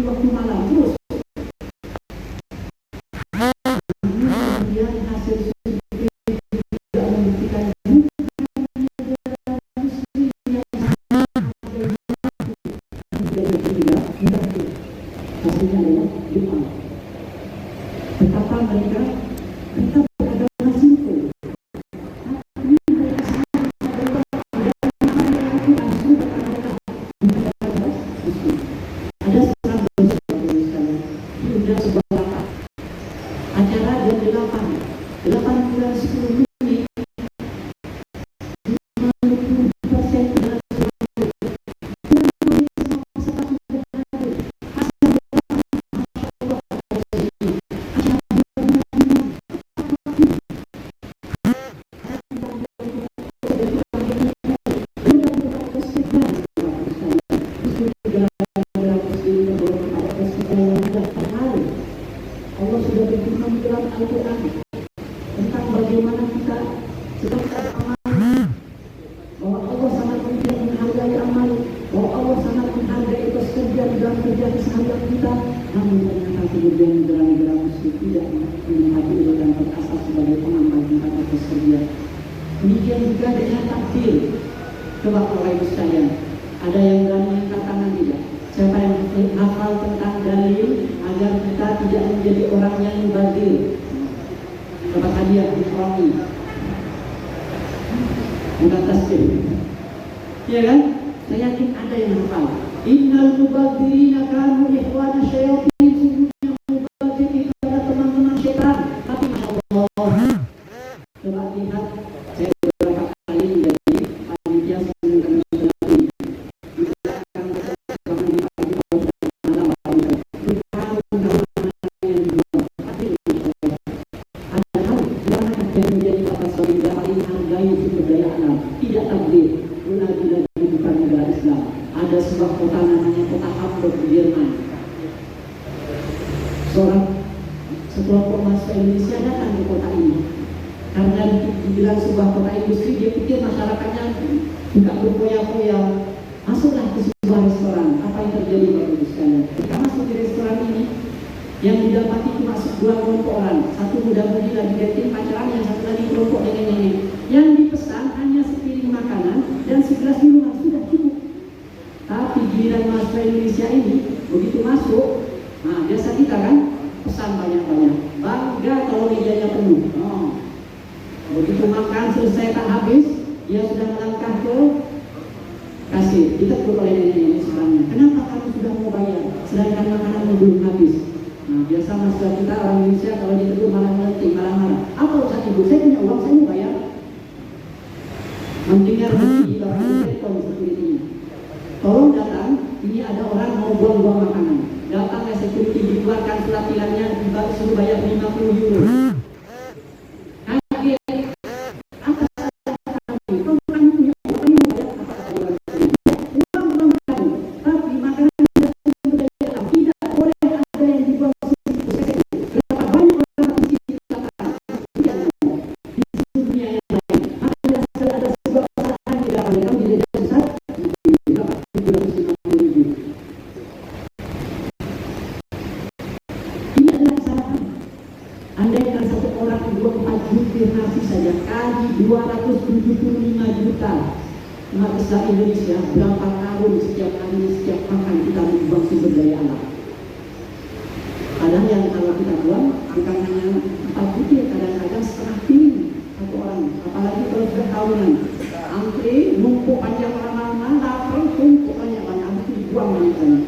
waktu malam terus. Kemudian hasil survei tidak membuktikan hasilnya adalah Jepang. Betapa mereka beragama simpel. Ada seorang dosen diundang sebuah rapat acara jam 8 bulan 10 menit 50% adalah Allah sudah berfirman dalam Al-Quran tentang bagaimana kita sedang beramal, bahwa Allah sangat menghargai amal, bahwa Allah sangat menghargai pekerjaan dan kerja keseharian kita. Namun ternyata kemudian negara-negara muslim tidak menghadiri dan berasal sebagai pengamal tempat bekerja. Demikian juga dengan takdir. Coba Bapak Ibu sekalian, ada yang berani angkat tangan tidak? Siapa yang hafal tentang dalil agar kita tidak menjadi orang yang mubazir? Dapat hadiah di orang ini. Bukan tasbih. Iya kan? Saya yakin ada yang hafal. Innal mubazirina kanu ikhwana syayatin. Sungguhnya mubazir itu adalah teman-teman setan. Tapi Masya Allah, coba lihat, saya beberapa kali menjadi panitia sementara tidak takdir, lagi-lagi bukan negara Islam. Ada sebuah kota namanya kota Hamburg di Jerman. Sekelompok mahasiswa Indonesia datang ke kota ini karena dibilang sebuah kota industri. Dia pikir masyarakatnya tidak berfoya-foya. Masuklah ke sebuah restoran. Apa yang terjadi Bapak Ibu sekalian? Kita masuk di restoran ini, yang didapati cuma dua kelompok orang. Satu muda-mudi lagi dating pacaran, yang satu lagi kelompok nenek-nenek. Yang dipesan hanya sepiring makanan dan segelas minuman, sudah cukup. Tapi giliran mahasiswa Indonesia ini begitu masuk, nah biasa kita kan pesan banyak-banyak, bangga kalau mejanya penuh. Begitu makan selesai tak habis, dia sudah melangkah ke kasir. Ditegur oleh nenek-nenek sebenarnya, kenapa kamu sudah mau bayar sedangkan makanan belum habis? Nah, biasa mahasiswa kita orang Indonesia kalau ditegur malah melenting, malah marah. Apa urusan ibu? Saya punya uang, saya mau bayar. Mendengar di orang telepon seperti ini, tolong datang, ini ada orang mau buang-buang makanan. Datang security, dikeluarkan surat tilangnya, disuruh bayar 50 euro. Kaget, atas kami, kamu punya uang, kamu mau bayar apa kata uang kamu, tapi makanan tidak boleh ada yang dibuang. Berapa banyak orang di sini katakan, di dunia yang lain, ada sebuah orang di dalam mereka menjadi besar, berapa? 750.000. Ini adalah kesalahan. Andaikan satu orang buang 4 butir nasi saja kali 275 juta umat Islam Indonesia, berapa tahun setiap hari, setiap makan kita membuang sumber daya alam. Padahal yang kalau kita buang bukan hanya 4 butir, kadang-kadang setengah piring satu orang. Apalagi kalau sudah tahunan, antri numpuk panjang lama-lama, lapar tumpuk banyak-banyak, itu dibuang banyak-banyak.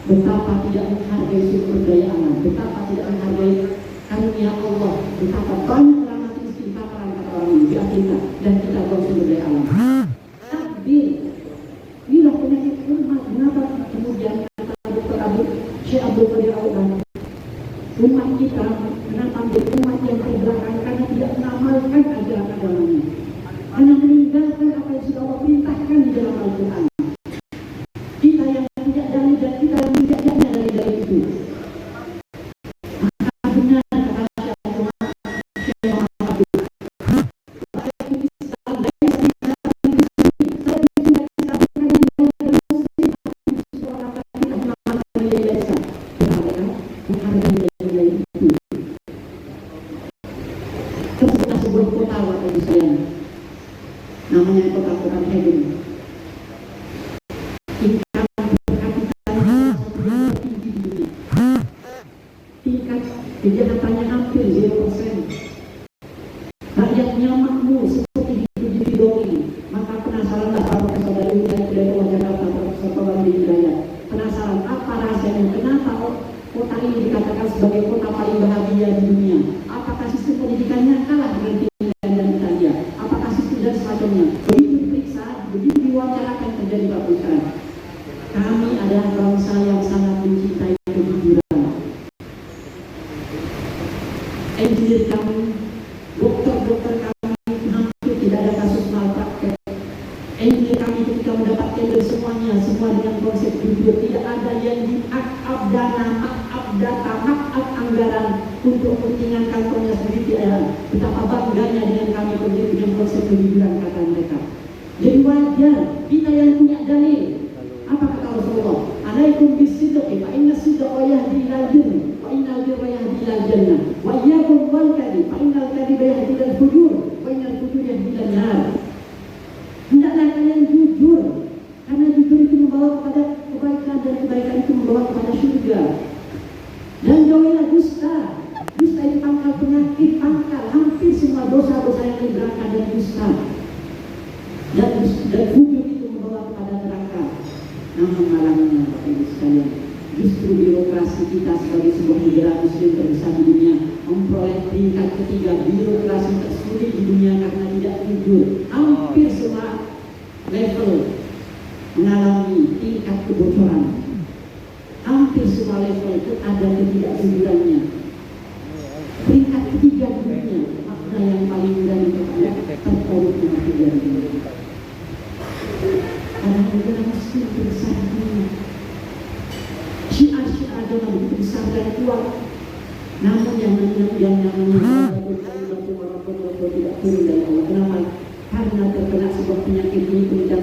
Betapa tidak menghargai sumber daya alam, betapa tidak menghargai karunia Allah, betapa banyak orang mati miskin kelaparan kata orang ini di Afrika, dan kita buang sumber daya alam. Takdir, inilah penyakit umat. Kenapa kemudian kata Dr. Syekh Abdul Qadir Al-Jilani, umat kita kenapa menjadi umat yang terbelakang? Karena tidak mengamalkan ajaran agamanya, karena meninggalkan apa yang sudah Allah perintahkan di dalam Al-Quran. Kita yang tidak dalil dan kita yang tidak jadinya dari dalil itu. Maka benar kata Syekh ini dikatakan sebagai kota paling bahagia di dunia? Apakah sistem pendidikannya kalah dengan Finlandia dan Italia? Apakah sistem dan semacamnya? Begitu diperiksa, begitu diwawancarakan terjadi perpecahan. Kami adalah bangsa yang sangat mencintai kejujuran. Engineer kami, dokter-dokter kami hampir tidak ada kasus malpraktek. Engineer kami ketika mendapat tender semuanya, semua dengan konsep jujur. Tidak ada yang di-up dana, up data, up anggaran untuk kepentingan kantornya sendiri. Tidak ada. Betapa bangganya dengan kami kerja dengan konsep kejujuran, kata mereka. Jadi wajar kita yang punya dalil. Apa kata Rasulullah? Alaikum bisidqi fa inna sidqa yahdi ilal birri wa innal birra yahdi ilal jannah wa iyyakum wal kadhib fa innal kadhiba yahdi ilal fujur wa innal fujur yahdi ilal nar. Hendaklah kalian jujur, karena jujur itu membawa kepada kebaikan dan kebaikan itu membawa kepada surga. Dan jauhilah dusta. Dusta itu pangkal penyakit, pangkal hampir semua dosa-dosa yang berangkat dari dusta. Dan fujur itu membawa kepada neraka. Namun malangnya Bapak Ibu sekalian, justru birokrasi kita sebagai sebuah negara muslim terbesar di dunia memperoleh peringkat ketiga birokrasi tersulit di dunia karena tidak jujur. Hampir semua level mengalami tingkat kebocoran. Hampir semua level itu ada ketidakjujurannya. Peringkat ketiga di dunia, makna yang paling mudah itu adalah terkorup dengan ketiga di dunia. Karena negara muslim terbesar di dunia, syiar-syiar agama begitu besar dan kuat, namun yang namanya tidak turun dari Allah. Kenapa? Karena terkena sebuah penyakit ini. Kemudian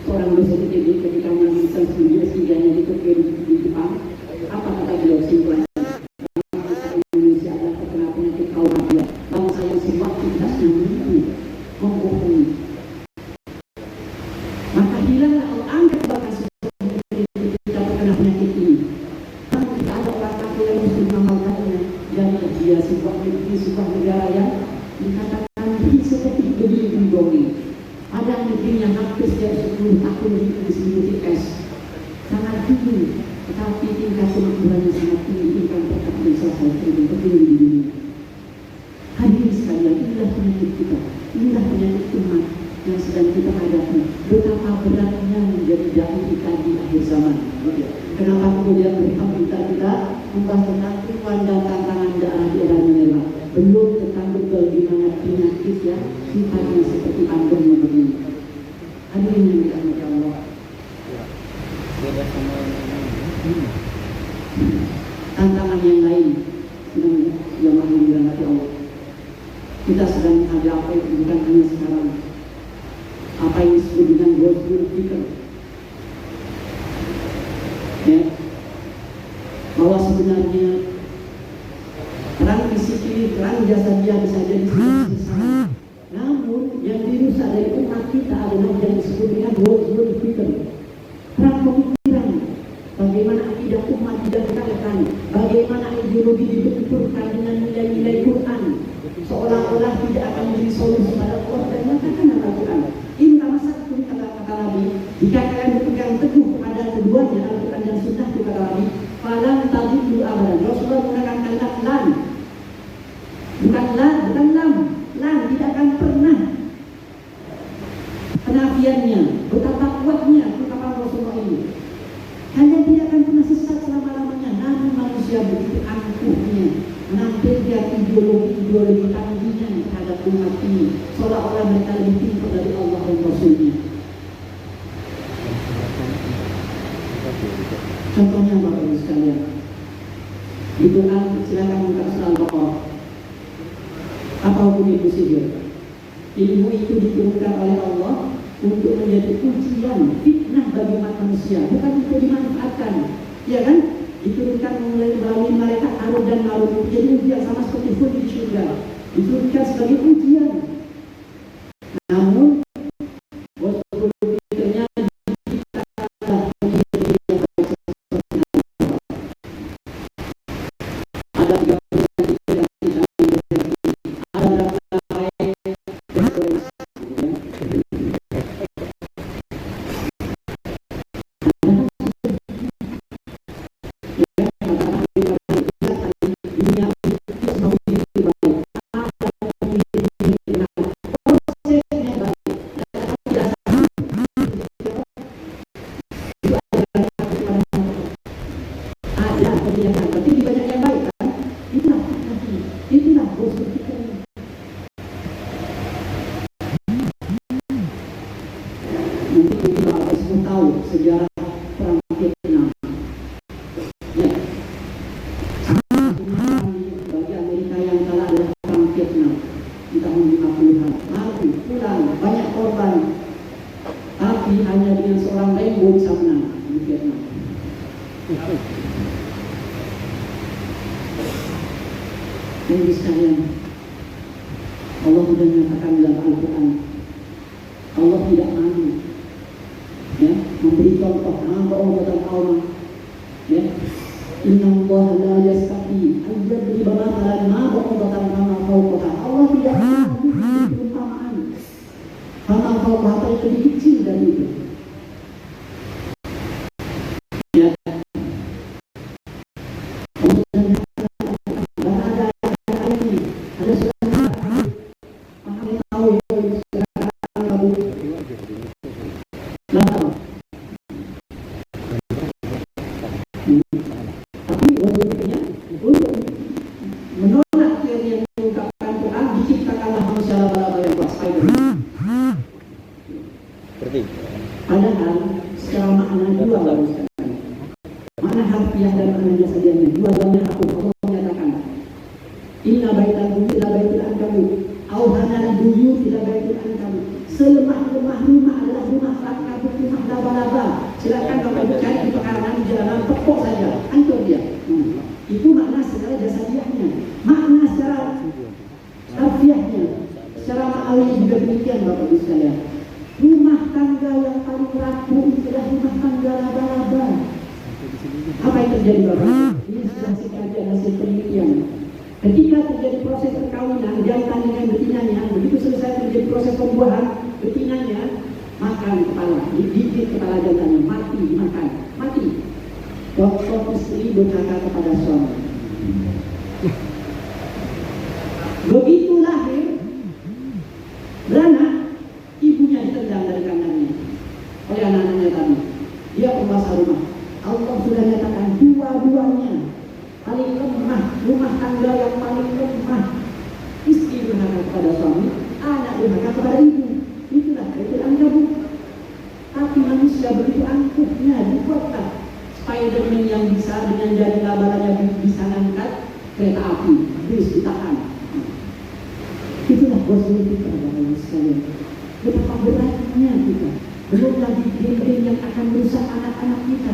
seorang dosen ITB ketika menuliskan studi S3-nya di Jepang, apa kata beliau simpulan? Bangsa Indonesia adalah terkena penyakit kaum hadia, bangsa yang semua aktivitasnya menipu, membohongi. Maka hilanglah Allah angkat bahkan kita terkena penyakit ini. Karena kita ada orang kafir yang mesti mengamalkannya. Jadi dia sebuah negeri, sebuah negara yang dikatakan seperti begini dongeng. Ada negeri yang hampir setiap 10 tahun diselimuti es, sangat tinggi, tetapi tingkat kemakmurannya sangat tinggi, tingkat terkapitalisasi sangat tertinggi di dunia. Hadirin sekalian, inilah penyakit kita, inilah penyakit umat yang sedang kita hadapi. Betapa beratnya menjadi dai kita di akhir zaman. Kenapa kemudian berita kita membahas tentang iman dan tantangan daerah di era menerima, belum tentang betul di mana penyakit ya sifatnya seperti pandemi begini. Hadirin yang dirahmati Allah. Tantangan yang lain yang dirahmati Allah. Kita sedang ada apa itu bukan hanya sekarang. Apa yang disebut dengan gospel fikir, ya, bahwa sebenarnya perang fisik, perang jasadiah bisa jadi besar. Namun yang dirusak dari umat kita adalah yang disebut dengan gospel fikir, perang pemikiran. Bagaimana akidah umat dijalankan, bagaimana ideologi dibenturkan dengan nilai-nilai Quran, seolah-olah tidak akan menjadi solusi pada Allah dan mengatakan Al-Quran. Ini masalah kata Nabi. Jika kalian berpegang teguh kepada keduanya, Al-Quran dan Sunnah, kata Nabi, falan tadillu abadan. Rasulullah menggunakan kalimat lan, bukan lam, tidak akan pernah. Penafiannya betapa kuatnya ungkapan Rasulullah ini. Kalian tidak akan pernah sesat selama-lamanya. Namun manusia begitu angkuhnya menampilkan ideologi tangginya terhadap umat ini, seolah-olah mereka lebih pintar dari Allah dan Rasulnya. Contohnya Bapak Ibu sekalian, di Quran silakan buka surah Al-Baqarah. Apa hukum ibu sihir? Ilmu itu diturunkan oleh Allah untuk menjadi ujian, fitnah bagi umat manusia, bukan untuk dimanfaatkan, ya kan? Diturunkan melalui malaikat Harut dan Marut, jadi ujian sama seperti pun di surga, diturunkan sebagai ujian. Namun berpikirnya ada 3 ada atau tidak taat, berarti lebih banyak yang baik kan? Itulah usul kita. Nanti kita harus tahu sejarah perang Vietnam. Ya, bagi Amerika yang kalah adalah perang Vietnam di tahun 50-an. Mati, pulang, banyak korban, tapi hanya dengan seorang Rainbow bisa menang di Vietnam. Yang sekalian, Allah sudah menyatakan dalam Al-Quran, Allah tidak malu, ya, memberi contoh orang Allah, ya, Inna Allah la yastahi ayyadriba mathalan ma ba'udatan kama fawqaha. Allah tidak malu memberi perumpamaan kama fawqaha, itu lebih kecil dari itu. Ya, tapi wujudnya untuk menolak teori yang mengungkapkan Quran, diciptakanlah manusia laba-laba yang kuat Spider-Man. Padahal secara makna dua baru sekali. Makna harfiah dan maknanya saja dua-duanya aku Allah menyatakan Inna baital buyut ila baitul ankabut auhanal buyut ila baitul ankabut. Selemah-lemah rumah adalah rumah ankabut, rumah laba-laba. Silakan Bapak cari di pekarangan di jalanan, tepuk saja, hancur dia. Itu makna secara jasadiahnya. Makna secara harfiahnya, secara ma'awi juga demikian Bapak Ibu sekalian. Rumah tangga yang paling rapuh adalah rumah tangga laba-laba. Apa yang terjadi Bapak? Ini sudah sekali hasil penelitian. Ketika terjadi proses perkawinan jantan dengan betinanya, begitu selesai terjadi proses pembuahan, betinanya makan kepala, digigit kepala jantannya, mati dimakan, mati. Waktu istri berkata kepada suami, begitu lahir beranak, ibunya ditendang dari kandangnya oleh anak-anaknya tadi. Dia penguasa rumah. Allah sudah nyatakan dua-duanya paling lemah, rumah tangga yang paling lemah. Istri berkata kepada suami, anak berkata kepada ibu. Itulah Baitul Ankabut. Tapi manusia begitu angkuhnya dibuatlah Spider-Man yang bisa dengan jari labaranya bisa ngangkat kereta api, bis ditahan. Itulah Rasul kita Bapak Ibu sekalian. Betapa beratnya kita. Belum lagi game-game yang akan merusak anak-anak kita.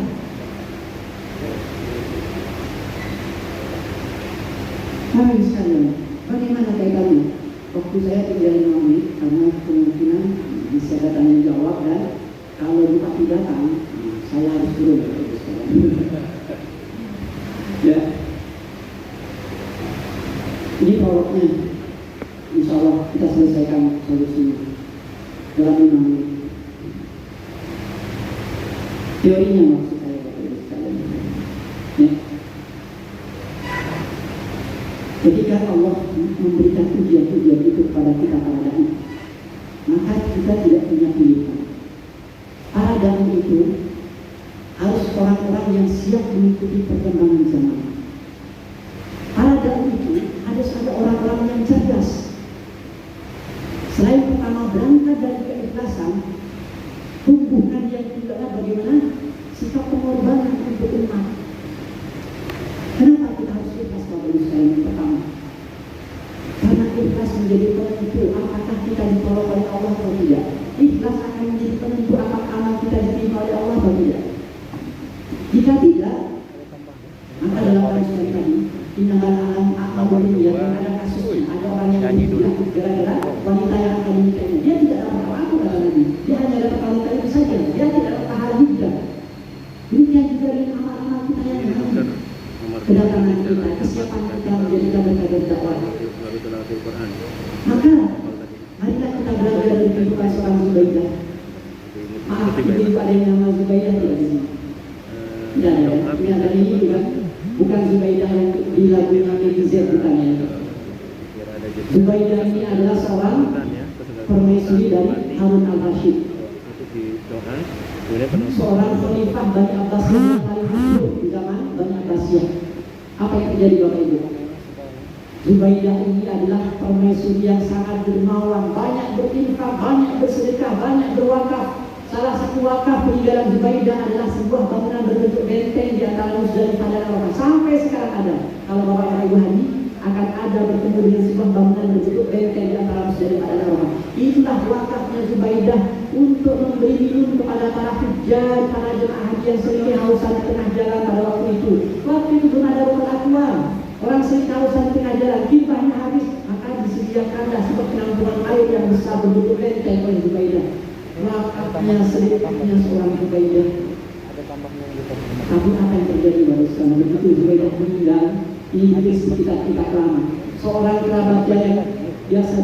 Bapak Ibu sekalian, bagaimana kaitannya? Waktu saya tinggal 5 menit karena kemungkinan bisa ada tanya jawab, dan kalau bupati datang saya harus turun. Ya, ini prolognya. Insya Allah kita selesaikan solusinya dalam 5 menit. Teorinya maksud saya Bapak Ibu sekalian. Ya. Ketika Allah memberikan ujian-ujian itu kepada kita para dai, maka kita tidak punya pilihan. Para dai itu harus orang-orang yang siap mengikuti perkembangan zaman. Para dai itu harus ada orang-orang yang cerdas. Selain pertama berangkat dari keikhlasan, tumbuhkan yang kedua bagaimana sikap pengorbanan untuk umat. Kenapa kita harus ikhlas Bapak Ibu sekalian? Pertama, karena ikhlas menjadi penentu apakah kita ditolong oleh Allah atau tidak. Ikhlas akan menjadi penentu apakah amal kita diterima oleh Allah atau tidak. Jika tidak, maka dalam kasus tadi, innamal a'malu binniyat, ada kasusnya, ada orang yang meninggal gara-gara wanita yang akan menikahnya. Dia tidak dapat apa-apa kata Nabi. Dia hanya dapat wanita itu saja. Dia tidak dapat pahala juga. Demikian juga dengan amal-amal kita yang lain. Kedatangan kita, kesiapan kita menjadikan kader dakwah. Maka marilah kita belajar dari kehidupan seorang Zubaidah. Maaf, ibu ada yang nama Zubaidah tidak di sini. Tidak ada. Ini ada ini juga. Bukan Zubaidah yang di lagunya netizen, bukan ya. Zubaidah ini adalah seorang permaisuri dari Harun al-Rashid. Seorang khalifah Bani Abbas yang paling masyhur di zaman Bani Abbas. manusia. Apa yang terjadi Bapak Ibu? Zubaidah ini adalah permaisuri yang sangat dermawan, banyak berinfak, banyak bersedekah, banyak berwakaf. Salah satu wakaf peninggalan Zubaidah adalah sebuah bangunan berbentuk benteng di antara Musdalifah dan Arafah. Sampai sekarang ada. Kalau Bapak Ibu haji akan ada bertemu dengan sebuah bangunan berbentuk benteng di antara Musdalifah dan Arafah. Itulah wakafnya Zubaidah untuk memberi minum kepada para hujjah, para jemaah haji yang sering kehausan di tengah jalan pada waktu itu. Waktu itu belum ada rokok aqua. Orang sering kehausan di tengah jalan, kimpahnya habis, maka disediakanlah sebuah penampungan air yang besar berbentuk benteng oleh Zubaidah. Wakafnya sedikitnya seorang Zubaidah. Tapi apa yang terjadi pada sekarang? Begitu Zubaidah meninggal, ini sekitar kita lama. Seorang kerabatnya yang biasa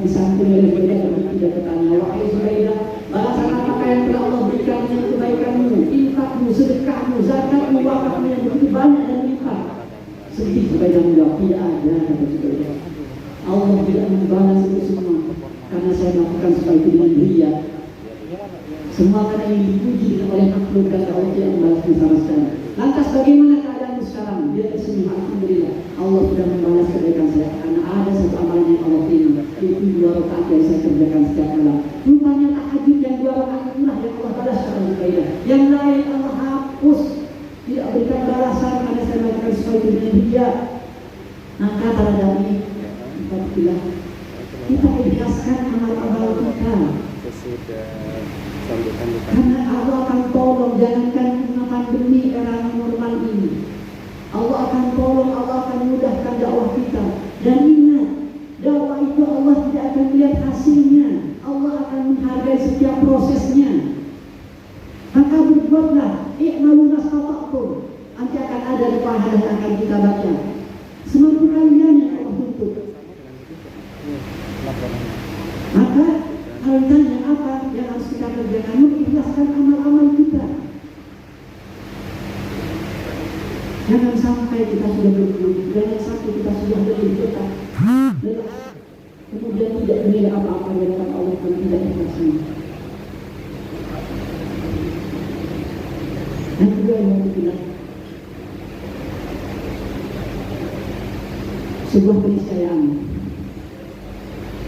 disambung oleh Zubaidah dan tidak bertanya, wahai Zubaidah, balasan apakah yang telah Allah berikan dengan kebaikanmu, infakmu, sedekahmu, zakatmu, wakafmu yang begitu banyak dan lipat? Sedih Zubaidah menjawab, tidak ada, kata Zubaidah. Allah tidak membalas itu semua karena saya melakukan sebaik itu dengan ria. Semua karena ingin dipuji oleh makhluk dan Allah tidak membalasnya sama sekali. Lantas bagaimana keadaanmu sekarang? Dia tersenyum, alhamdulillah Allah sudah membalas kebaikan saya karena ada satu amalan yang Allah terima, yaitu 2 rakaat yang saya kerjakan setiap malam. Rupanya tahajud yang 2 rakaat itulah yang Allah balas kepada Zubaidah. Yang lain Allah hapus, tidak berikan balasan karena saya melakukan sesuatu dengan ria. Maka para dai, kita ikhlaskan amal-amal kita. Karena Allah akan tolong, jangankan pandemi era normal ini. Allah akan tolong, Allah akan mudahkan dakwah kita. Dan ingat, dakwah itu Allah tidak akan melihat hasilnya, Allah akan menghargai setiap prosesnya. Maka berbuatlah, i'malu mastata'tum. Nanti akan ada pahala yang akan kita baca. Semampu kalian yang Allah tuntut. Maka kalau ditanya apa yang harus kita kerjakan, mengikhlaskan amal-amal kita. Jangan sampai kita sudah berguru, jangan sampai kita sudah berdebat, kemudian tidak menilai apa-apa di hadapan Allah karena tidak ikhlasnya. Dan kedua yang mau kita, sebuah keniscayaan.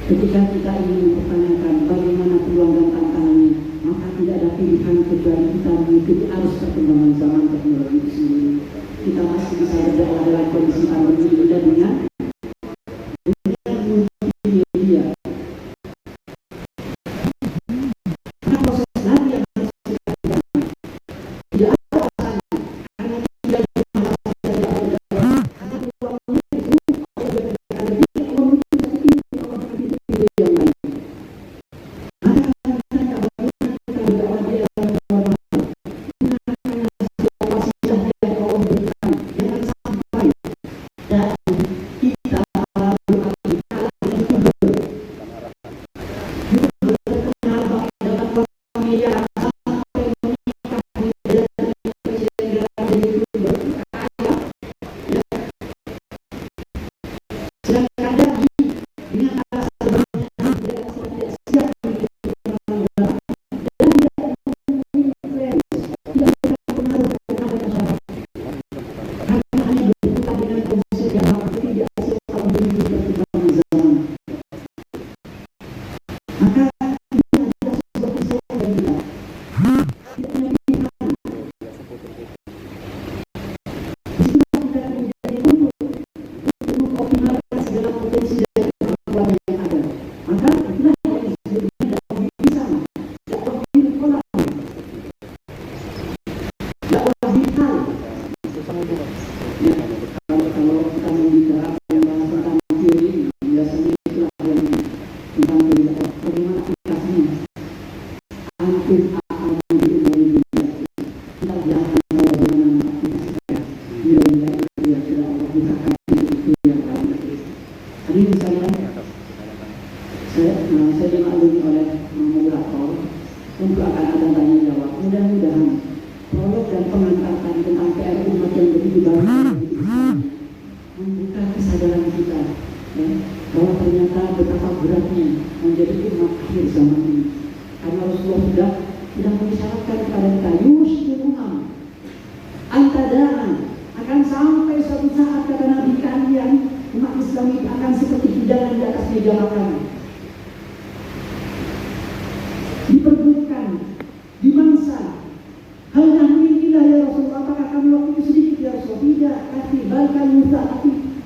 Ketika kita ingin mempertanyakan bagaimana peluang dan tantangannya, maka tidak ada pilihan kecuali kita mengikuti arus perkembangan zaman teknologi itu sendiri. Kita masih bisa berdakwah dalam kondisi pandemi dan dengan multimedia. Nah, proses lagi yang harus kita lakukan. Tidak ada alasan karena tidak ada saya dimaklumi oleh moderator untuk akan ada tanya jawab. Mudah-mudahan prolog dan pengantar tentang PR umat yang begitu banyak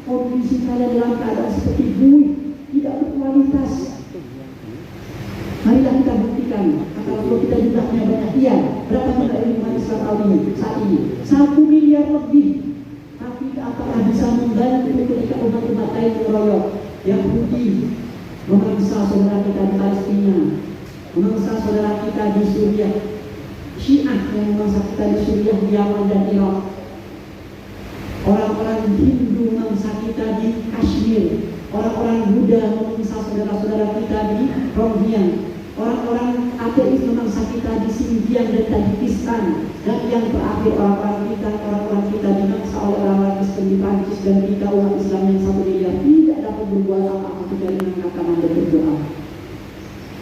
kondisi kalian dalam keadaan seperti buih, tidak berkualitas. Marilah kita buktikan. Kalau kita jumlahnya banyak, iya. Berapa jumlah umat Islam saat ini? 1 miliar lebih. Tapi apakah bisa membantu ketika umat-umat lain mengeroyok? Yahudi memaksa saudara kita di Palestina, memaksa saudara kita di Suriah, Syiah yang memaksa kita di Suriah, di Yaman dan Irak, orang-orang Hindu memaksa kita di Kashmir, orang-orang Buddha memaksa saudara-saudara kita di Rohingya, orang-orang ateis memaksa kita di Xinjiang dan Tajikistan, dan yang terakhir orang-orang kita dimaksa oleh orang-orang Kristen di Prancis, dan kita umat Islam yang 1 miliar tidak dapat berbuat apa-apa kecuali mengatakan dan berdoa.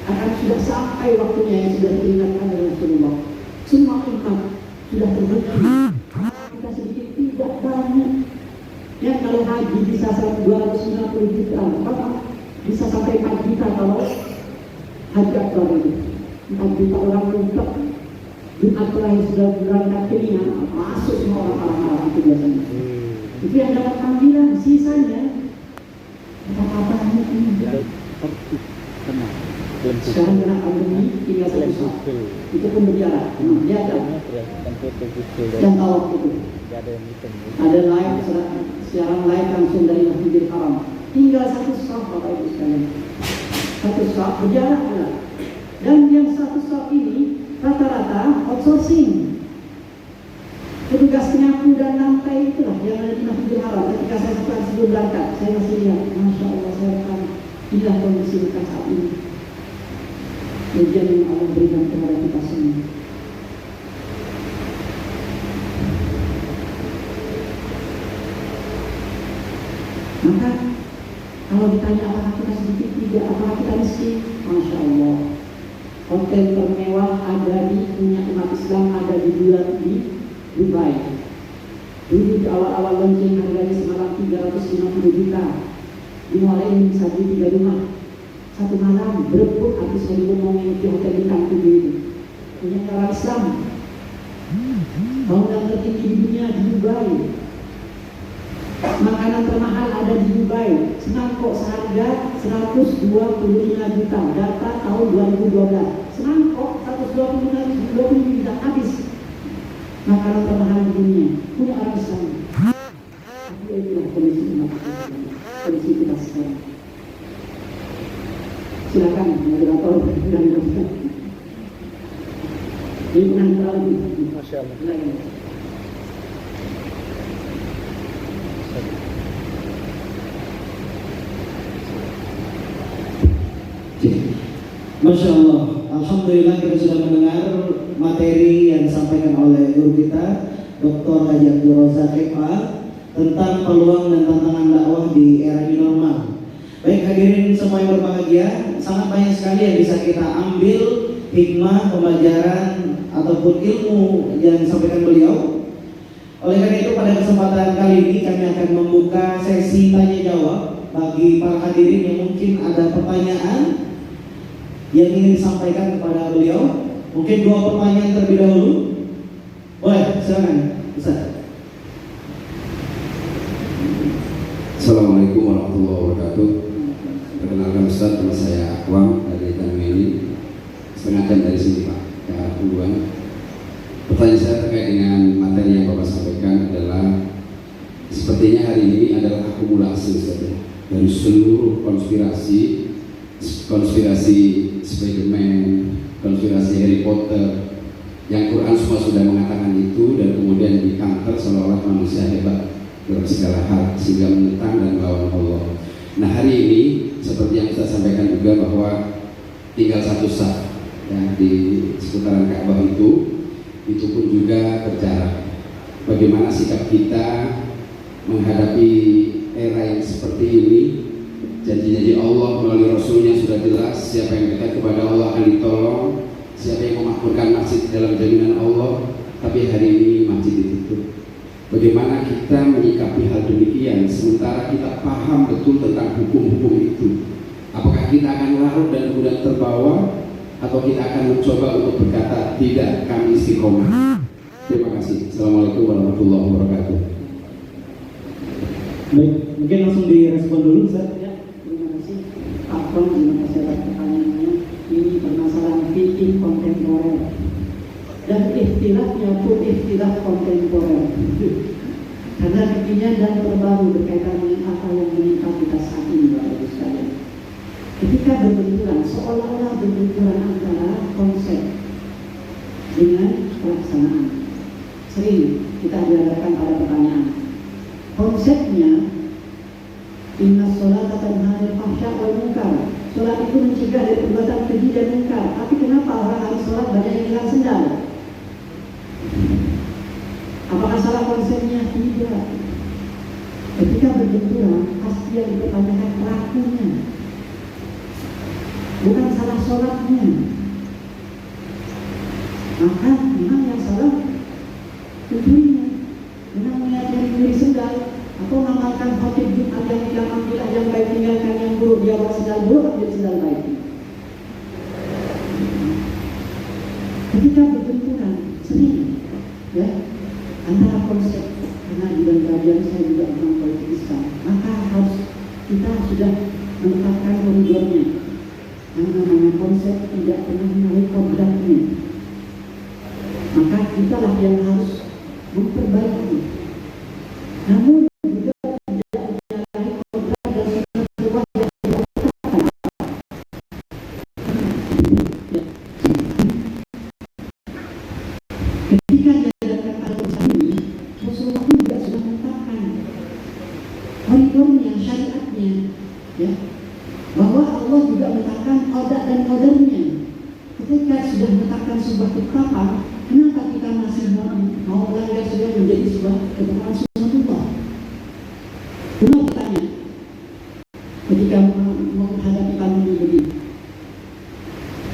Akan sudah sampai waktunya yang sudah diingatkan oleh Rasulullah. Semua umat sudah terbukti. Kita sedikit tidak banyak. Ya, kalau haji bisa 250 juta, bisa sampai 4 juta kalau haji akbar itu. 4 juta orang lengkap. Jumat terakhir sudah berangkat ke Mina, masuk semua orang-orang itu biasanya. Itu yang dapat panggilan, sisanya apa-apanya tidak. Sekarang kena pandemi tinggal 1 saat. Itu pun berjalan. Dia ada. Dan tawaf itu. Ada live, siaran live langsung dari Masjidil Haram. Tinggal 1 saat Bapak Ibu sekalian. 1 saat berjalan pula. Dan yang 1 saat ini rata-rata outsourcing. Petugas penyapu dan lantai itulah yang ada di Masjidil Haram. Ketika saya sebelum berangkat, saya masih lihat, Masya Allah, saya akan inilah kondisi kita saat ini. Ujian yang Allah berikan kepada kita semua. Maka kalau ditanya apakah kita sedikit, tidak, apakah kita miskin, Masya Allah. Hotel termewah ada di punya umat Islam ada di Dubai. Dulu di awal-awal lonceng harganya semalam 350 juta. Dimulai bisa beli 3 rumah. 1 malam berebut habis ngomongin di hotel bintang 7 itu. Punya orang Islam. Bangunan tertinggi di dunia di Dubai. Makanan termahal ada di Dubai. Semangkok seharga 125 juta. Data tahun 2012. Semangkok 125 juta habis. Makanan termahal di dunia. Punya orang Islam. Tapi itulah kondisi umat Islam. Kondisi kita sekarang. Silakan moderator dan dokter. Ini penantang. Masya Allah. Masya Allah, Alhamdulillah kita sudah mendengar materi yang disampaikan oleh guru kita Dr. Haji Abdul Razak MA tentang peluang dan tantangan dakwah di era new normal. Baik hadirin semua yang berbahagia, sangat banyak sekali yang bisa kita ambil hikmah, pembelajaran ataupun ilmu yang disampaikan beliau. Oleh karena itu pada kesempatan kali ini kami akan membuka sesi tanya jawab bagi para hadirin yang mungkin ada pertanyaan yang ingin disampaikan kepada beliau. Mungkin 2 pertanyaan terlebih dahulu. Boleh, silakan Ustaz. Assalamualaikum warahmatullahi wabarakatuh. Perkenalkan Ustaz, nama saya Akwam dari Tanmeni. Sengaja dari sini Pak, ke arah Puluhan. Pertanyaan saya terkait dengan materi yang Bapak sampaikan adalah sepertinya hari ini adalah akumulasi Ustaz, dari seluruh konspirasi Spiderman, konspirasi Harry Potter, yang Quran semua sudah mengatakan itu, dan kemudian di-counter seolah-olah manusia hebat dalam segala hal sehingga menentang dan melawan Allah. Nah hari ini seperti yang saya sampaikan juga bahwa tinggal 1 saf ya, di seputaran Ka'bah itu pun juga berjarak. Bagaimana sikap kita menghadapi era yang seperti ini? Janji-janji Allah melalui Rasulnya sudah jelas. Siapa yang dekat kepada Allah akan ditolong. Siapa yang memakmurkan masjid dalam jaminan Allah. Tapi hari ini masjid ditutup. Bagaimana kita menyikapi hal demikian sementara kita paham betul tentang hukum-hukum itu? Apakah kita akan larut dan kemudian terbawa, atau kita akan mencoba untuk berkata tidak, kami istiqomah? Terima kasih. Assalamualaikum warahmatullahi wabarakatuh. Baik, mungkin langsung direspon dulu, Ustaz. Ya, terima kasih Pak Pon, terima kasih atas pertanyaannya. Ini permasalahan fikih kontemporer dan ikhtilafnya pun ikhtilaf kontemporer karena kekinian dan terbaru berkaitan dengan apa yang menimpa kita saat ini, Bapak Ibu sekalian. Ketika berbenturan, seolah-olah berbenturan antara konsep dengan pelaksanaan. Sering kita dihadapkan pada pertanyaan, konsepnya inna sholata tanha 'anil fahsya wal munkar. Sholat itu mencegah dari perbuatan keji dan munkar. Tapi kenapa orang habis sholat banyak yang hilang sendal? Apakah salah konsepnya? Tidak. Ketika berbenturan, pasti yang dipertanyakan pelakunya, bukan salah sholatnya. Maka memang yang salah tujuannya, memang niat yang mencuri sendal atau mengamalkan khotib Jumat yang bilang ambillah yang baik tinggalkan yang buruk, dia bawa sendal buruk ambil sendal baik. Ketika berbenturan sering ya antara konsep, karena di dalam kajian saya juga tentang politik Islam, maka harus kita sudah menetapkan koridornya. Yang namanya konsep tidak pernah menarik kodratnya, maka kitalah yang harus memperbaiki. Namun juga tidak menyalahi kodrat dan sunnah yang dilakukan. Ketika dihadapkan pada urusan ini, Rasulullah pun juga sudah menetapkan koridornya, syariatnya, ya, bahwa Allah juga menetapkan qada dan qadarnya. Ketika sudah menetapkan sebuah ketetapan, kenapa kita masih mau melanggar sudah menjadi sebuah ketetapan sunnatullah? Cuma bertanya, ketika menghadapi pandemi begini,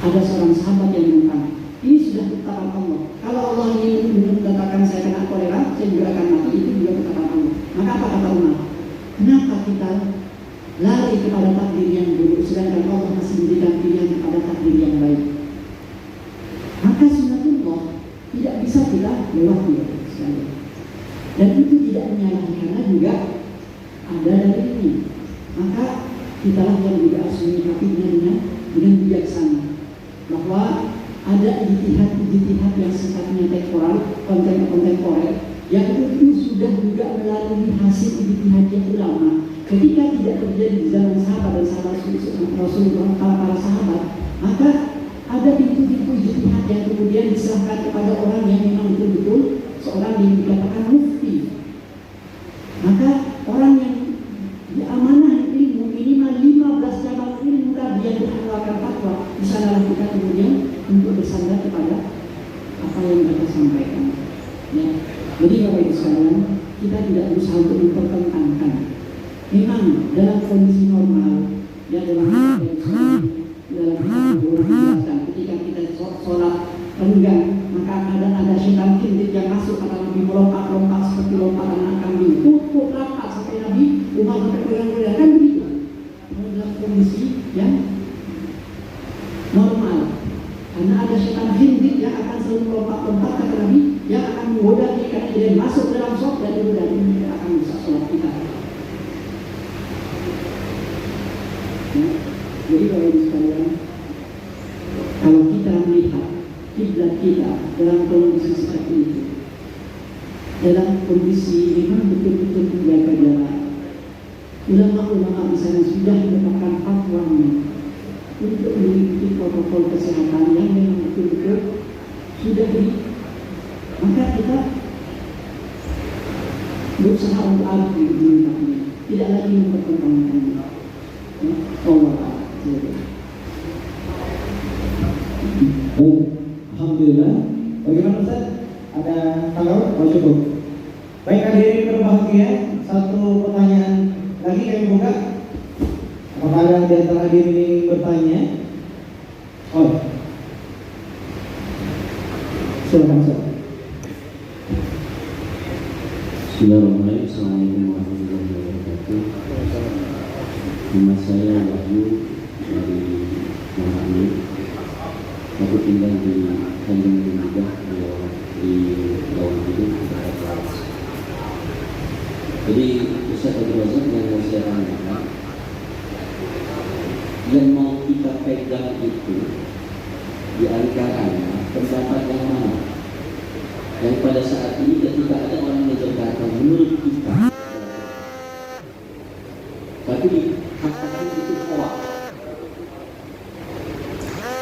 ada seorang sahabat yang mengatakan, ini sudah ketetapan Allah. Kalau Allah ingin menetapkan saya kena kolera, saya juga akan mati. Itu juga ketetapan Allah. Maka apa kata Umar? Kenapa kita lari kepada takdir yang buruk, sedangkan Allah masih memberikan pilihan kepada takdir yang baik? Maka sunnatullah tidak bisa kita lewati, sekali. Dan itu tidak menyalahi karena juga ada dari ini. Maka kitalah yang juga harus menyikapinya dengan bijaksana, bahwa ada ijtihad yang sifatnya temporal, kontemporer, yang itu sudah juga melalui hasil ijtihad ulama. Ketika tidak terjadi di zaman sahabat dan sahabat Rasulullah, para sahabat, maka ada pintu-pintu ijtihad yang kemudian diserahkan kepada orang yang memang betul-betul seorang yang dikatakan mufti. Maka orang yang diamanah ilmu minimal 15 cabang ilmu tadi yang mengeluarkan fatwa, di sana kita kemudian untuk bersandar kepada apa yang mereka sampaikan. Ya. Jadi Bapak Ibu sekalian, kita tidak berusaha untuk mempertentangkan. Memang dalam kondisi normal, ya dalam dijelaskan ketika kita sholat renggang, maka kadang ada syaitan kintit yang masuk atau lebih melompat-lompat seperti lompatan anak kambing, tutup rapat sampai Nabi Umar sampai pegang-pegang, kan begitu. Dalam kondisi yang normal, karena ada syaitan kintit yang akan selalu melompat-lompat kata Nabi, yang akan menggoda kita karena dia masuk dalam sholat dan kemudian dia akan bisa sholat kita. Ya. Jadi Bapak Ibu sekalian, kalau kita melihat kiblat kita dalam kondisi seperti itu, dalam kondisi memang betul-betul menjaga jarak, ulama-ulama di sana sudah menetapkan fatwanya untuk mengikuti protokol kesehatan yang memang betul-betul sudah maka kita berusaha untuk alih menetapnya, tidak lagi mempertentangkannya. Allah. Alhamdulillah. Bagaimana Ustaz? Ada tanggapan? Oh cukup. Baik hadirin berbahagia, satu pertanyaan lagi kami buka. Apakah ada di antara hadirin ini bertanya? Oh, silakan Ustaz. Bismillahirrahmanirrahim. Assalamualaikum warahmatullahi wabarakatuh. Nama saya Wahyu dari Muhammad. Aku tinggal di Tanjung Pindah di Bawang itu. Jadi Ustaz Abdul Razak yang mau saya tanyakan, yang mau kita pegang itu di antaranya pendapat yang mana? Yang pada saat ini ketika ada orang yang berkata menurut kita, tapi katakan itu hoax.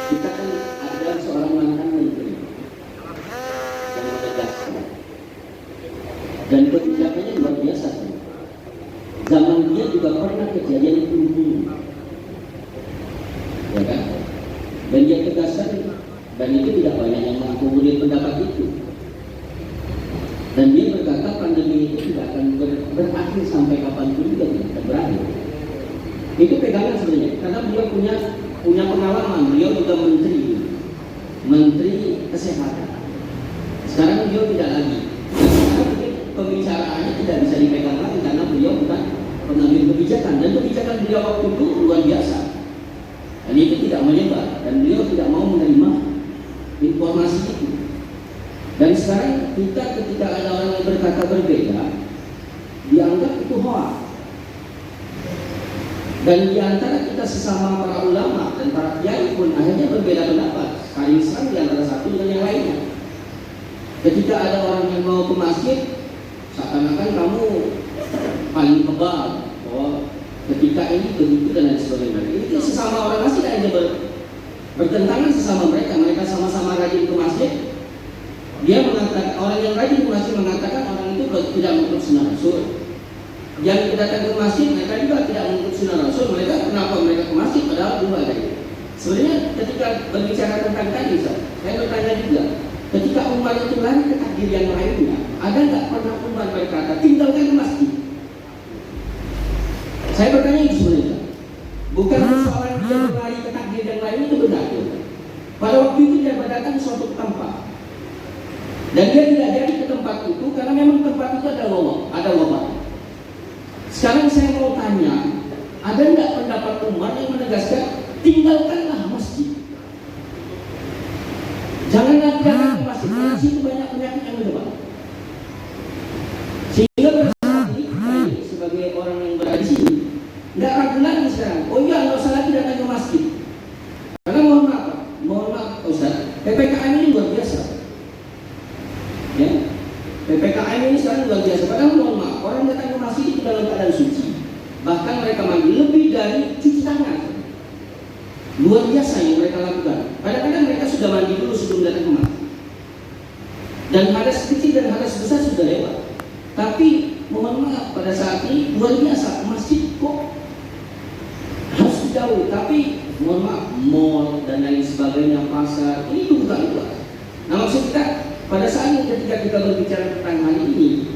Kita kan ada seorang mantan menteri yang menegaskan, dan kebijakannya luar biasa. Zaman dia juga pernah kejadian itu, ya kan? Dan dia tegaskan, dan itu tidak banyak yang mengakomodir pendapat itu. Dan dia berkata pandemi itu tidak akan berakhir sampai kapanpun juga tidak akan berakhir. Itu pegangan sebenarnya, karena beliau punya pengalaman. Beliau juga menteri kesehatan. Sekarang beliau tidak lagi. Sekarang pembicaraannya tidak bisa dipegang lagi karena beliau bukan pengambil kebijakan, dan kebijakan beliau waktu itu luar biasa. Dan itu tidak menyebar, dan beliau tidak mau menerima informasi itu. Dan sekarang kita ketika ada orang yang berkata berbeda, dianggap itu hoax. Dan di antara kita sesama para ulama dan para kiai pun akhirnya berbeda pendapat, saling serang di antara satu dengan yang lainnya. Ketika ada orang yang mau ke masjid, seakan-akan kamu paling kebal bahwa ketika ini begitu dan lain sebagainya. Itu sesama orang masjid aja bertentangan sesama mereka. Mereka sama-sama rajin ke masjid. Dia mengatakan, orang yang rajin ke masjid mengatakan orang itu tidak mengikut sunnah Rasul. Yang datang ke masjid, mereka juga tidak mengikut sunnah Rasul. Kenapa mereka ke masjid padahal dulu ada itu. Sebenarnya ketika berbicara tentang tadi, saya bertanya juga, ketika umat itu lari ke takdir yang lainnya, ada nggak pernah umat berkata tinggalkan masjid? Saya bertanya itu sebenarnya. Bukan persoalan dia berlari ke takdir yang lain itu benar. Pada waktu itu dia datang ke suatu tempat, dan dia tidak jadi ke tempat itu karena memang tempat itu ada wabah. Sekarang saya mau tanya, ada nggak pendapat umat yang menegaskan tinggalkanlah masjid? Jangan lagi datang ke masjid, karena situ banyak penyakit yang menyebar. Sehingga pada saat ini kita ini sebagai orang yang berada di sini nggak ragu lagi sekarang. Oh iya, nggak usah lagi datang ke masjid. Karena mohon maaf Ustaz, PPKM ini luar biasa. Ya, PPKM ini sekarang luar biasa. Padahal mohon maaf, orang datang ke masjid itu dalam keadaan suci. Bahkan mereka mandi lebih dari cuci tangan. Luar biasa yang mereka lakukan. Kadang-kadang mereka sudah mandi dulu sebelum datang ke masjid. Dan hadas kecil dan hadas besar sudah lewat. Tapi mohon maaf, pada saat ini luar biasa, masjid kok harus dijauhi. Tapi mohon maaf, mall dan lain sebagainya, pasar ini bukan luas. Nah, maksud kita pada saat ini ketika kita berbicara tentang hal ini,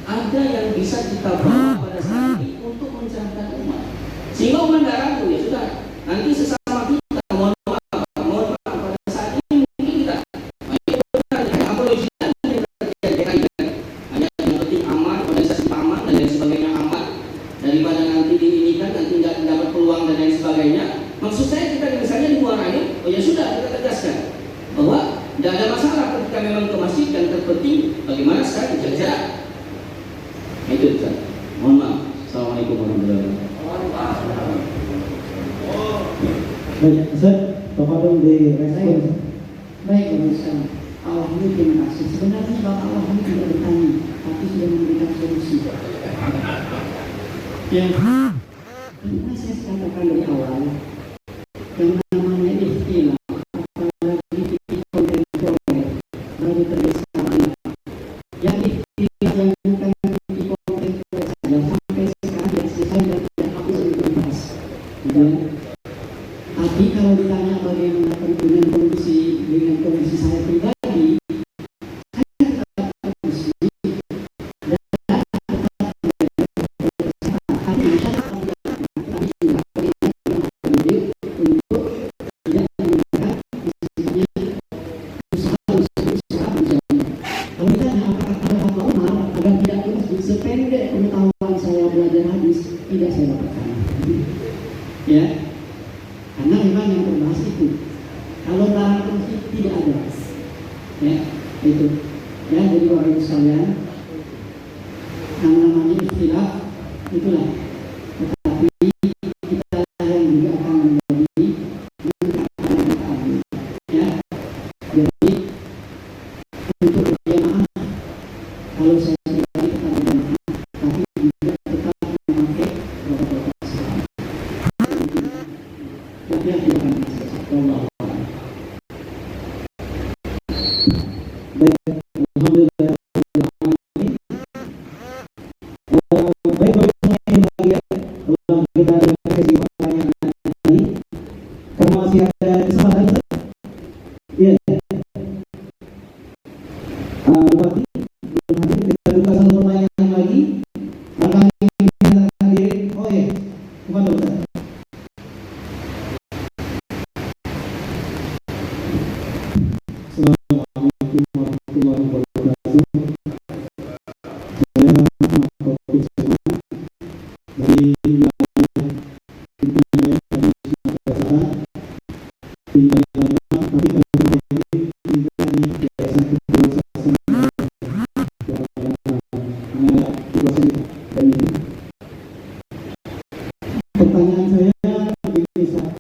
ada yang bisa kita bawa pada saat ini untuk mencerahkan umat. Sehingga umat tidak ragu, ya sudah, nanti sesama kita mohon maaf pada saat ini mungkin kita apologi hanya yang penting aman, organisasi aman dan lain sebagainya aman, daripada nanti diinikan nanti tidak dapat peluang dan lain sebagainya. Maksud saya kita misalnya di luar ini, oh ya sudah, kita tegaskan bahwa tidak ada masalah ketika memang ke masjid, dan terpenting bagaimana sekarang jaga jarak. Itu Ustaz. Mohon maaf. Assalamualaikum warahmatullahi wabarakatuh. Baik, Ustaz, tolong direspon. Baik, Bapak Ustaz. Allah ini terima kasih. Sebenarnya Bapak Allah ini tidak bertanya, tapi sudah memberikan solusi. Yang karena saya katakan dari awal, yang namanya ikhtilaf, apalagi di kontemporer, baru terbiasa. Yang ikhtilaf yang bukan di kontemporer saja sampai sekarang tidak selesai dan tidak hapus dan dibahas. Tapi kalau ditanya bagaimana dengan kondisi saya pribadi, saya tetap kondisi dan tetap tapi masyarakat tapi juga untuk tidak menggunakan usaha misalnya. Kalau ditanya apakah ada kata Umar agar tidak ke masjid, sependek pengetahuan saya belajar hadis, tidak saya dapatkan. Ya, karena memang yang terbahas itu. Kalau larang ke masjid tidak ada. Ya, itu. Ya, jadi Bapak Ibu sekalian, yang namanya khilaf, itulah. Tetapi kita yang juga akan menjadi ya. Jadi untuk berjamaah, kalau saya pribadi tetap berjamaah, tapi juga tetap memakai protokol kesehatan. Tapi yang tidak akan Allah. Baik, alhamdulillah. Baik, baik semuanya yang bahagia. Kalau kita ada sesi pertanyaan tadi, karena masih ada kesempatan, ya. Bupati, kita buka satu pertanyaan lagi. Maka kita akan diri. Oh ya, kepada Ustaz. Assalamualaikum warahmatullahi wabarakatuh. Saya Muhammad Taufik Sema dari wilayah Sumatera Barat, di Jakarta, tapi kami tinggal di Desa Kepulauan Pertanyaan saya begini, Ustaz.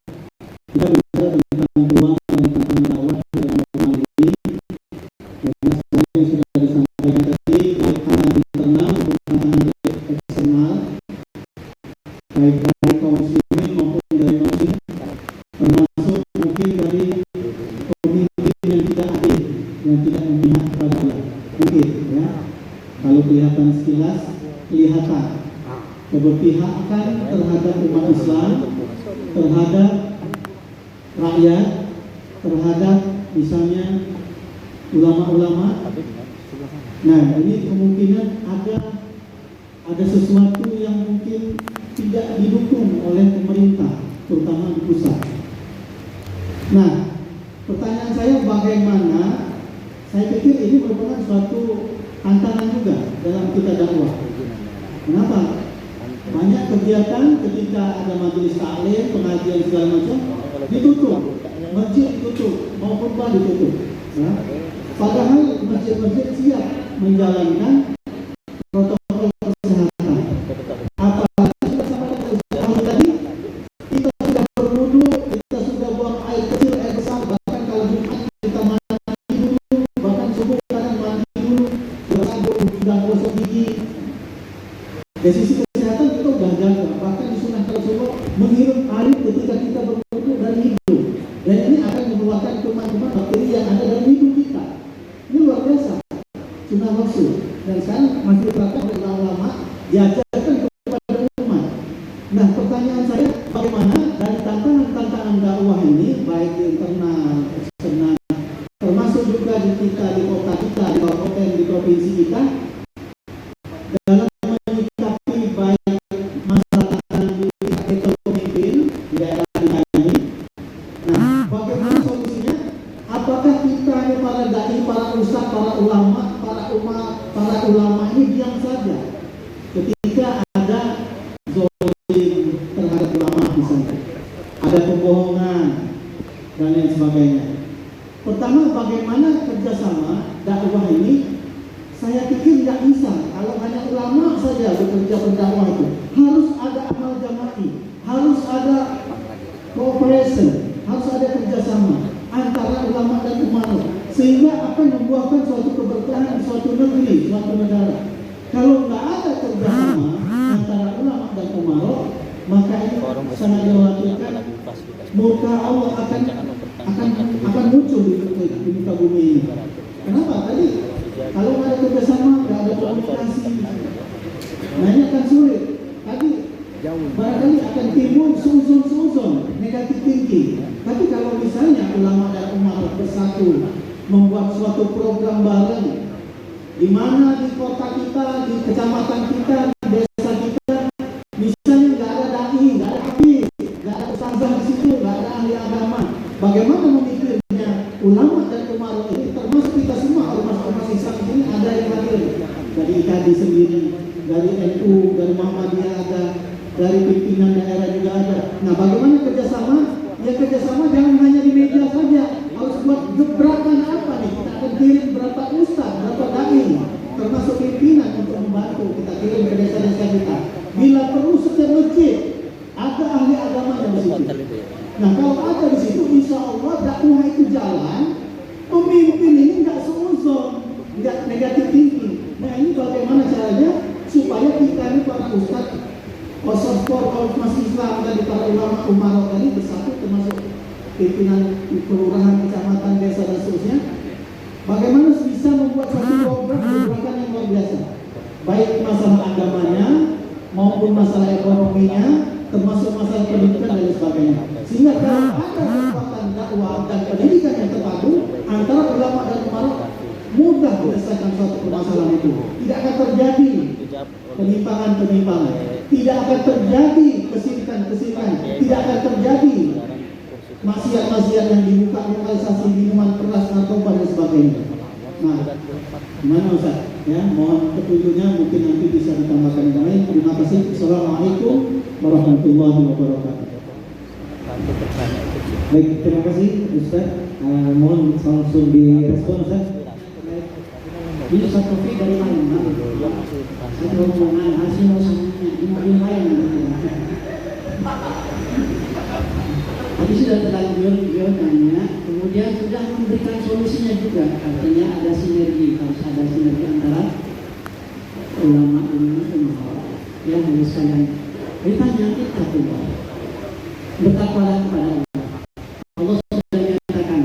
Kita bicara tentang peluang dan tantangan dakwah dalam normal ini. Karena sebenarnya yang sudah disampaikan tadi, baik tantangan internal maupun tantangan eksternal, baik dari kaum muslimin maupun dari non-muslim, termasuk mungkin dari pemimpin yang tidak adil, yang tidak memihak kepada Allah. Mungkin ya, kalau kelihatan sekilas, kelihatan keberpihakan terhadap umat Islam, terhadap rakyat, terhadap misalnya ulama-ulama. Nah, ini kemungkinan ada sesuatu yang mungkin tidak didukung oleh pemerintah, terutama di pusat. Nah, pertanyaan saya bagaimana? Saya pikir ini merupakan suatu tantangan juga dalam kita dakwah. Kenapa? Banyak kegiatan ketika ada majelis taklim, pengajian segala macam ditutup, masjid ditutup, mau khutbah ditutup. Ya. Padahal masjid-masjid siap menjalankan protokol kesehatan. Apalagi sama tadi, kita sudah berwudu, kita sudah buang air kecil, air besar, bahkan kalau Jumat kita mandi dulu, bahkan subuh kadang mandi dulu, sudah gosok gigi. Dari sisi kesehatan kita sudah jaga, bahkan disunahkan Rasulullah menghirup air ketika kita berwudu dari hidung, dan ini akan mengeluarkan kuman-kuman bakteri yang ada dalam hidung kita. Ini luar biasa, sunnah Rasul. Dan sekarang masih diterapkan oleh ulama, diajarkan kepada umat. Nah, pertanyaan saya, bagaimana dari tantangan-tantangan dakwah ini, baik di internal, eksternal, termasuk juga di kita, di kota kita, di kabupaten, di provinsi kita, dalam ulama ini diam saja ketika ada zolim terhadap ulama, misalnya ada pembohongan dan lain sebagainya. Pertama, bagaimana kerjasama dakwah ini? Saya pikir tidak bisa kalau hanya ulama saja bekerja berdakwah itu. Harus ada amal jama'i, harus ada cooperation, harus ada kerjasama antara ulama dan umat, sehingga akan membuahkan suatu keberkahan di suatu negeri, suatu negara. Kalau nggak ada kerjasama antara ulama dan umat, maka ini sangat dikhawatirkan murka Allah akan muncul di muka bumi ini. Kenapa? Tadi kalau nggak ada kerjasama, nggak ada komunikasi, nah ini akan sulit. Tadi barangkali akan timbul suzon negatif thinking. Tapi kalau misalnya ulama dan umat bersatu membuat suatu program bareng, di mana di kota kita, di kecamatan kita, di desa kita, misalnya nggak ada dai, nggak ada hafiz, nggak ada ustazah di situ, nggak ada ahli agama, bagaimana memikirnya ulama dan umat ini, termasuk kita semua ormas-ormas Islam ini ada yang hadir dari IKD sendiri, dari NU, dari Muhammadiyah ada, dari pimpinan daerah juga ada. Nah, bagaimana kerjasama? Ya kerjasama jangan hanya di media saja, harus buat gebrakan apa nih? Kita akan kirim berapa ustaz, berapa dai, termasuk pimpinan untuk membantu. Kita kirim ke desa-desa kita. Bila perlu setiap masjid ada ahli agama yang di situ. Nah kalau ada di situ, insya Allah dakwah itu jalan. Pemimpin ini nggak seuzon, nggak negatif thinking. Nah ini bagaimana caranya supaya kita ini para ustadz, ormas Islam tadi, para ulama umaro tadi bersatu, termasuk pimpinan kelurahan, kecamatan, desa dan seterusnya. Bagaimana bisa membuat satu program gerakan yang luar biasa, baik masalah agamanya maupun masalah ekonominya, termasuk masalah pendidikan dan sebagainya. Sehingga kalau ada kekuatan dakwah dan pendidikan yang terpadu antara ulama dan umaro, mudah menyelesaikan suatu permasalahan itu. Tidak akan terjadi penyimpangan-penyimpangan, tidak akan terjadi kesirikan-kesirikan, tidak akan terjadi maksiat-maksiat yang dibuka, legalisasi minuman keras, narkoba dan sebagainya. Nah, gimana Ustaz? Ya, mohon petunjuknya, mungkin nanti bisa ditambahkan yang lain. Terima kasih. Assalamualaikum warahmatullahi wabarakatuh. Baik, terima kasih Ustaz. Mohon langsung direspon Ustaz. Ini satu topik dari mana? Saya ngomong hasil ini lain. Tadi sudah terlanjur beliau tanya, kemudian sudah memberikan solusinya juga. Artinya ada sinergi, harus ada sinergi antara ulama dan yang harus kalian ditanya kita juga bertakwalah kepada Allah. Allah sudah menyatakan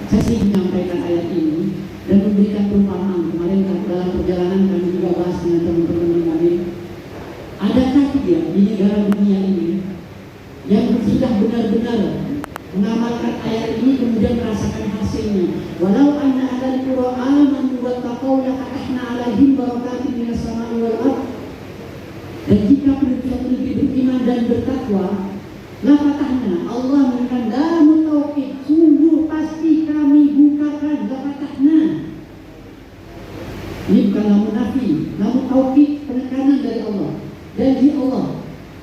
saya sih menyampaikan ayat ini dan memberikan perumpamaan. Kemarin dalam perjalanan kami juga bahas dengan teman-teman yang lain. Adakah dia di negara dunia ini yang sudah benar-benar mengamalkan ayat ini kemudian merasakan hasilnya? Walau anna ahlal qura amanu wattaqaw lafatahna 'alaihim barakatin minas sama'i wal ardh. Dan jika penduduk-penduduk beriman dan bertakwa, lafatahna, Allah memberikan dalam tauhid, sungguh pasti kami bukakan, lafatahna. Ini bukanlah munafi, namun tauhid, penekanan dari Allah. Janji Allah,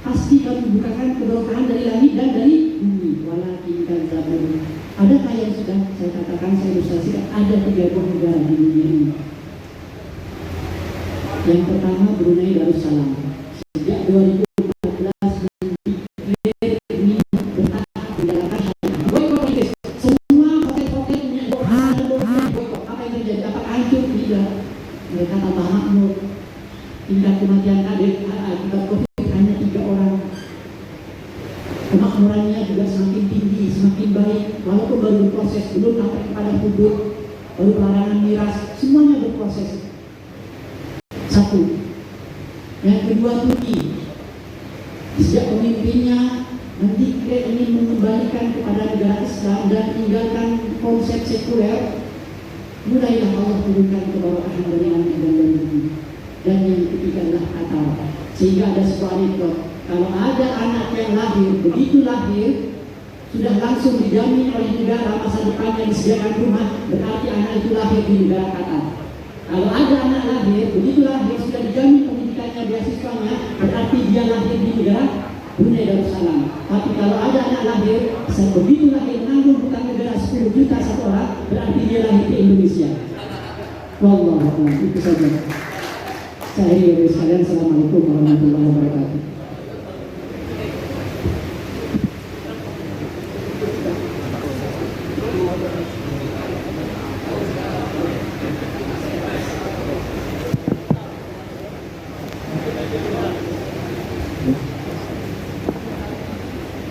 pasti kami bukakan keberkahan dari langit dan dari bumi. Walakin kadzdzabun. Adakah yang sudah saya katakan, saya ilustrasikan, ada 3 negara di dunia ini. Yang pertama Brunei Darussalam. Sejak 2014 mereka tambah makmur. Tingkat kematian akibat COVID hanya 3 orang. Kemakmurannya juga semakin tinggi, semakin baik. Walaupun baru berproses, belum sampai kepada hudud, baru pelarangan miras, semuanya berproses. 1. Yang kedua Turki. Sejak pemimpinnya mendikte ingin mengembalikan kepada negara Islam dan tinggalkan konsep sekuler, mulailah Allah turunkan keberkahan dari langit dan dari bumi. Dan yang ketiga adalah Qatar. Sehingga ada sebuah anekdot, kalau ada anak yang lahir, begitu lahir sudah langsung dijamin oleh negara masa depannya, disediakan rumah, berarti anak itu lahir di negara Qatar. Kalau ada anak lahir, begitu lahir sudah dijamin pendidikannya, beasiswanya, berarti dia lahir di negara Brunei Darussalam. Tapi kalau ada anak lahir, begitu lahir nanggung hutang negara 10 juta satu orang, berarti dia lahir di Indonesia. Wallahu a'lam. Itu saja. Saya sekalian, assalamualaikum warahmatullahi wabarakatuh.